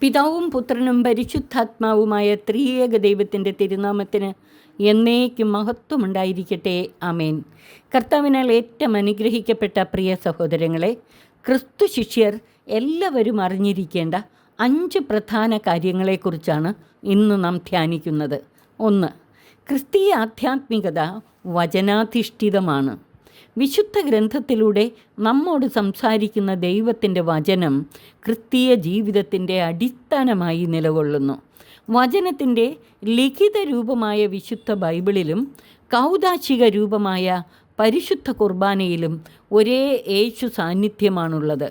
പിതാവും പുത്രനും പരിശുദ്ധാത്മാവുമായ ത്രിയേക ദൈവത്തിൻ്റെ തിരുനാമത്തിന് എന്നേക്കും മഹത്വമുണ്ടായിരിക്കട്ടെ. ആമേൻ. കർത്താവിനാൽ ഏറ്റവും അനുഗ്രഹിക്കപ്പെട്ട പ്രിയ സഹോദരങ്ങളെ, ക്രിസ്തു ശിഷ്യർ എല്ലാവരും അറിഞ്ഞിരിക്കേണ്ട 5 പ്രധാന കാര്യങ്ങളെക്കുറിച്ചാണ് ഇന്ന് നാം ധ്യാനിക്കുന്നത്. 1. ക്രിസ്തീയ ആധ്യാത്മികത വചനാധിഷ്ഠിതമാണ്. വിശുദ്ധ ഗ്രന്ഥത്തിലൂടെ നമ്മോട് സംസാരിക്കുന്ന ദൈവത്തിൻ്റെ വചനം ക്രിസ്തീയ ജീവിതത്തിൻ്റെ അടിസ്ഥാനമായി നിലകൊള്ളുന്നു. വചനത്തിൻ്റെ ലിഖിത രൂപമായ വിശുദ്ധ ബൈബിളിലും കൗദാശിക രൂപമായ പരിശുദ്ധ കുർബാനയിലും ഒരേ യേശു സാന്നിധ്യമാണുള്ളത്.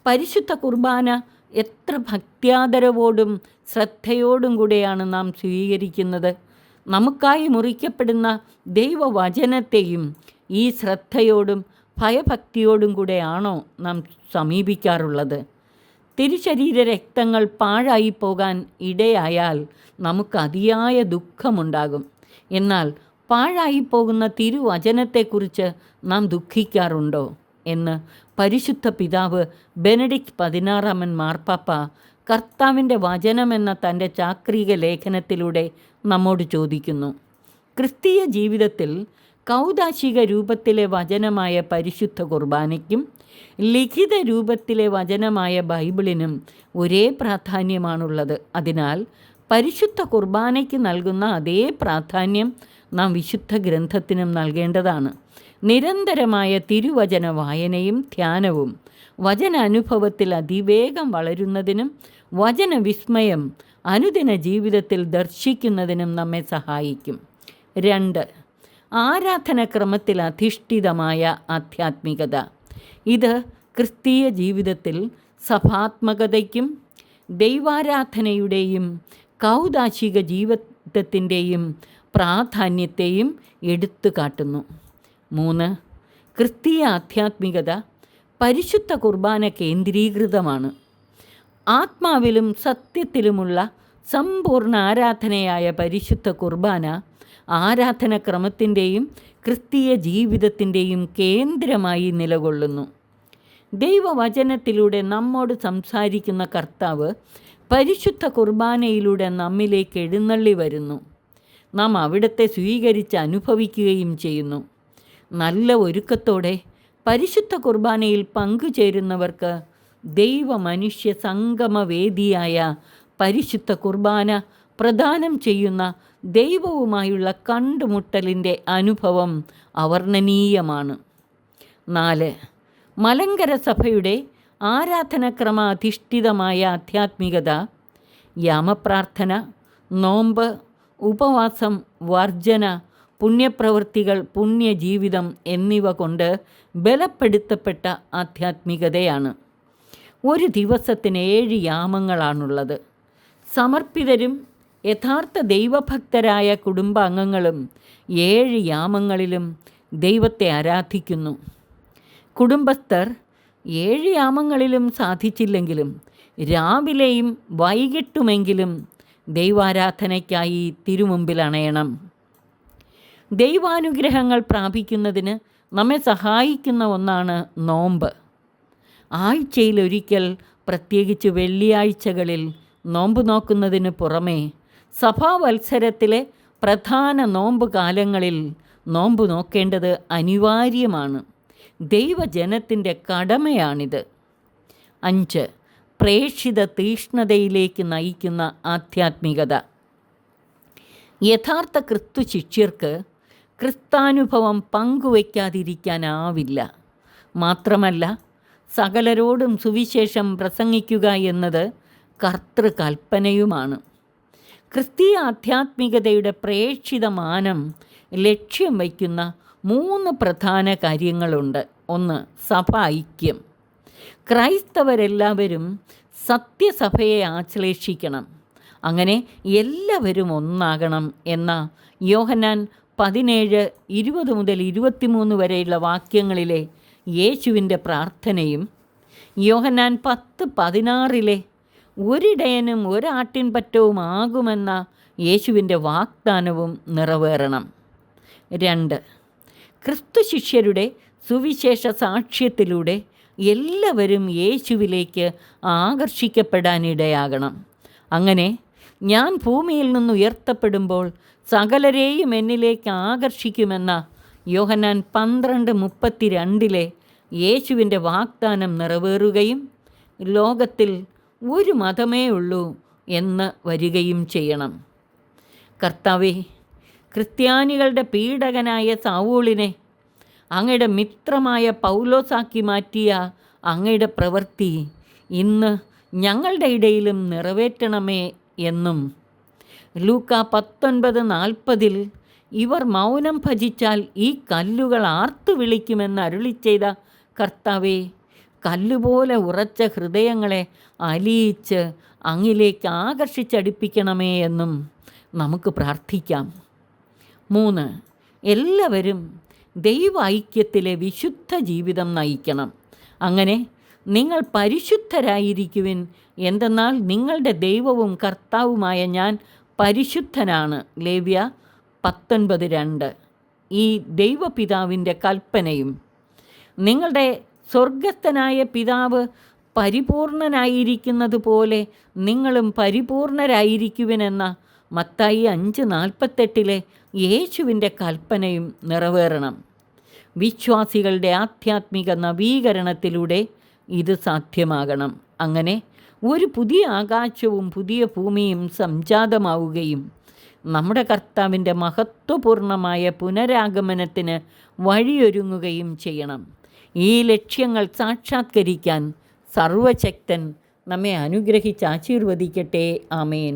പരിശുദ്ധ കുർബാന എത്ര ഭക്ത്യാദരവോടും ശ്രദ്ധയോടും കൂടെയാണ് നാം സ്വീകരിക്കുന്നത്. നമുക്കായി മുറിക്കപ്പെടുന്ന ദൈവവചനത്തെയും ഈ ശ്രദ്ധയോടും ഭയഭക്തിയോടും കൂടെയാണോ നാം സമീപിക്കാറുള്ളത്? തിരുശരീര രക്തങ്ങൾ പാഴായി പോകാൻ ഇടയായാൽ നമുക്ക് അതിയായ ദുഃഖമുണ്ടാകും. എന്നാൽ പാഴായി പോകുന്ന തിരുവചനത്തെക്കുറിച്ച് നാം ദുഃഖിക്കാറുണ്ടോ എന്ന് പരിശുദ്ധ പിതാവ് ബെനഡിക്ട് 16 മാർപ്പാപ്പ കർത്താവിൻ്റെ വചനമെന്ന തൻ്റെ ചാക്രിക ലേഖനത്തിലൂടെ നമ്മോട് ചോദിക്കുന്നു. ക്രിസ്തീയ ജീവിതത്തിൽ കൗദാശിക രൂപത്തിലെ വചനമായ പരിശുദ്ധ കുർബാനയ്ക്കും ലിഖിത രൂപത്തിലെ വചനമായ ബൈബിളിനും ഒരേ പ്രാധാന്യമാണുള്ളത്. അതിനാൽ പരിശുദ്ധ കുർബാനയ്ക്ക് നൽകുന്ന അതേ പ്രാധാന്യം നാം വിശുദ്ധ ഗ്രന്ഥത്തിനും നൽകേണ്ടതാണ്. നിരന്തരമായ തിരുവചന വായനയും ധ്യാനവും വചനാനുഭവത്തിൽ അതിവേഗം വളരുന്നതിനും വചനവിസ്മയം അനുദിന ജീവിതത്തിൽ ദർശിക്കുന്നതിനും നമ്മെ സഹായിക്കും. 2. ആരാധനക്രമത്തിൽ അധിഷ്ഠിതമായ ആധ്യാത്മികത. ഇത് ക്രിസ്തീയ ജീവിതത്തിൽ സഭാത്മകതയ്ക്കും ദൈവാരാധനയുടെയും കൗദാശിക ജീവിതത്തിൻ്റെയും പ്രാധാന്യത്തെയും എടുത്തു കാട്ടുന്നു. 3. ക്രിസ്തീയ ആധ്യാത്മികത പരിശുദ്ധ കുർബാന കേന്ദ്രീകൃതമാണ്. ആത്മാവിലും സത്യത്തിലുമുള്ള സമ്പൂർണ്ണ ആരാധനയായ പരിശുദ്ധ കുർബാന ആരാധനക്രമത്തിൻ്റെയും ക്രിസ്തീയ ജീവിതത്തിൻ്റെയും കേന്ദ്രമായി നിലകൊള്ളുന്നു. ദൈവവചനത്തിലൂടെ നമ്മോട് സംസാരിക്കുന്ന കർത്താവ് പരിശുദ്ധ കുർബാനയിലൂടെ നമ്മിലേക്ക് എഴുന്നള്ളി വരുന്നു. നാം അവിടത്തെ സ്വീകരിച്ച് അനുഭവിക്കുകയും ചെയ്യുന്നു. നല്ല ഒരുക്കത്തോടെ പരിശുദ്ധ കുർബാനയിൽ പങ്കുചേരുന്നവർക്ക് ദൈവമനുഷ്യ സംഗമവേദിയായ പരിശുദ്ധ കുർബാന പ്രദാനം ചെയ്യുന്ന ദൈവവുമായുള്ള കണ്ടുമുട്ടലിൻ്റെ അനുഭവം അവർണ്ണനീയമാണ്. 4. മലങ്കര സഭയുടെ ആരാധനക്രമാധിഷ്ഠിതമായ ആധ്യാത്മികത യാമപ്രാർത്ഥന, നോമ്പ്, ഉപവാസം, വർജന, പുണ്യപ്രവൃത്തികൾ, പുണ്യജീവിതം എന്നിവ കൊണ്ട് ബലപ്പെടുത്തപ്പെട്ട ആധ്യാത്മികതയാണ്. ഒരു ദിവസത്തിന് 7 യാമങ്ങളാണുള്ളത്. സമർപ്പിതരും യഥാർത്ഥ ദൈവഭക്തരായ കുടുംബാംഗങ്ങളും 7 യാമങ്ങളിലും ദൈവത്തെ ആരാധിക്കുന്നു. കുടുംബസ്ഥർ 7 യാമങ്ങളിലും സാധിച്ചില്ലെങ്കിലും രാവിലെയും വൈകിട്ടുമെങ്കിലും ദൈവാരാധനയ്ക്കായി തിരുമുമ്പിൽ അണയണം. ദൈവാനുഗ്രഹങ്ങൾ പ്രാപിക്കുന്നതിന് നമ്മെ സഹായിക്കുന്ന ഒന്നാണ് നോമ്പ്. ആഴ്ചയിലൊരിക്കൽ, പ്രത്യേകിച്ച് വെള്ളിയാഴ്ചകളിൽ നോമ്പ് നോക്കുന്നതിന് പുറമേ സഭാവത്സരത്തിലെ പ്രധാന നോമ്പ് കാലങ്ങളിൽ നോമ്പ് നോക്കേണ്ടത് അനിവാര്യമാണ്. ദൈവജനത്തിൻ്റെ കടമയാണിത്. 5. പ്രേക്ഷിത തീഷ്ണതയിലേക്ക് നയിക്കുന്ന ആധ്യാത്മികത. യഥാർത്ഥ ക്രിസ്തു ശിഷ്യർക്ക് ക്രിസ്താനുഭവം പങ്കുവയ്ക്കാതിരിക്കാനാവില്ല. മാത്രമല്ല, സകലരോടും സുവിശേഷം പ്രസംഗിക്കുക എന്നത് കർത്തൃകൽപ്പനയുമാണ്. ക്രിസ്തീയ ആധ്യാത്മികതയുടെ പ്രേക്ഷിത മാനം ലക്ഷ്യം വയ്ക്കുന്ന 3 പ്രധാന കാര്യങ്ങളുണ്ട്. 1. സഭ ഐക്യം. ക്രൈസ്തവരെല്ലാവരും സത്യസഭയെ ആശ്ലേഷിക്കണം. അങ്ങനെ എല്ലാവരും ഒന്നാകണം എന്ന യോഹന്നാൻ 17:20-23 വരെയുള്ള വാക്യങ്ങളിലെ യേശുവിൻ്റെ പ്രാർത്ഥനയും യോഹന്നാൻ 10:16 ഒരിടയനും ഒരാട്ടിൻപറ്റവുമാകുമെന്ന യേശുവിൻ്റെ വാഗ്ദാനവും നിറവേറണം. 2. ക്രിസ്തു ശിഷ്യരുടെ സുവിശേഷ സാക്ഷ്യത്തിലൂടെ എല്ലാവരും യേശുവിലേക്ക് ആകർഷിക്കപ്പെടാനിടയാകണം. അങ്ങനെ ഞാൻ ഭൂമിയിൽ നിന്ന് ഉയർത്തപ്പെടുമ്പോൾ സകലരെയും എന്നിലേക്ക് ആകർഷിക്കുമെന്ന യോഹന്നാൻ 12:32 യേശുവിൻ്റെ വാഗ്ദാനം നിറവേറുകയും ലോകത്തിൽ ഒരു മതമേ ഉള്ളൂ എന്ന് വരികയും ചെയ്യണം. കർത്താവേ, ക്രിസ്ത്യാനികളുടെ പീഡകനായ സൗളിനെ അങ്ങയുടെ മിത്രമായ പൗലോസാക്കി മാറ്റിയ അങ്ങയുടെ പ്രവൃത്തി ഇന്ന് ഞങ്ങളുടെ ഇടയിലും നിറവേറ്റണമേ എന്നും ലൂക്കാ 19:40 ഇവർ മൗനം ഭജിച്ചാൽ ഈ കല്ലുകൾ ആർത്തു വിളിക്കുമെന്ന് അരുളിച്ചെയ്ത കർത്താവേ, കല്ലുപോലെ ഉറച്ച ഹൃദയങ്ങളെ അലിയിച്ച് അങ്ങിലേക്ക് ആകർഷിച്ചടിപ്പിക്കണമേ എന്നും നമുക്ക് പ്രാർത്ഥിക്കാം. 3. എല്ലാവരും ദൈവ ഐക്യത്തിലെ വിശുദ്ധ ജീവിതം നയിക്കണം. അങ്ങനെ നിങ്ങൾ പരിശുദ്ധരായിരിക്കുവിൻ, എന്തെന്നാൽ നിങ്ങളുടെ ദൈവവും കർത്താവുമായ ഞാൻ പരിശുദ്ധനാണ്. ലേവ്യ 19:2. ഈ ദൈവപിതാവിൻ്റെ കൽപ്പനയും നിങ്ങളുടെ സ്വർഗസ്ഥനായ പിതാവ് പരിപൂർണനായിരിക്കുന്നത് പോലെ നിങ്ങളും പരിപൂർണരായിരിക്കുവിനെന്ന മത്തായി 5:48 യേശുവിൻ്റെ കൽപ്പനയും നിറവേറണം. വിശ്വാസികളുടെ ആധ്യാത്മിക നവീകരണത്തിലൂടെ ഇത് സാധ്യമാകണം. അങ്ങനെ ഒരു പുതിയ ആകാശവും പുതിയ ഭൂമിയും സംജാതമാവുകയും നമ്മുടെ കർത്താവിൻ്റെ മഹത്വപൂർണമായ പുനരാഗമനത്തിന് വഴിയൊരുങ്ങുകയും ചെയ്യണം. ഈ ലക്ഷ്യങ്ങൾ സാക്ഷാത്കരിക്കാൻ സർവശക്തൻ നമ്മെ അനുഗ്രഹിച്ച് ആശീർവദിക്കട്ടെ. ആമേൻ.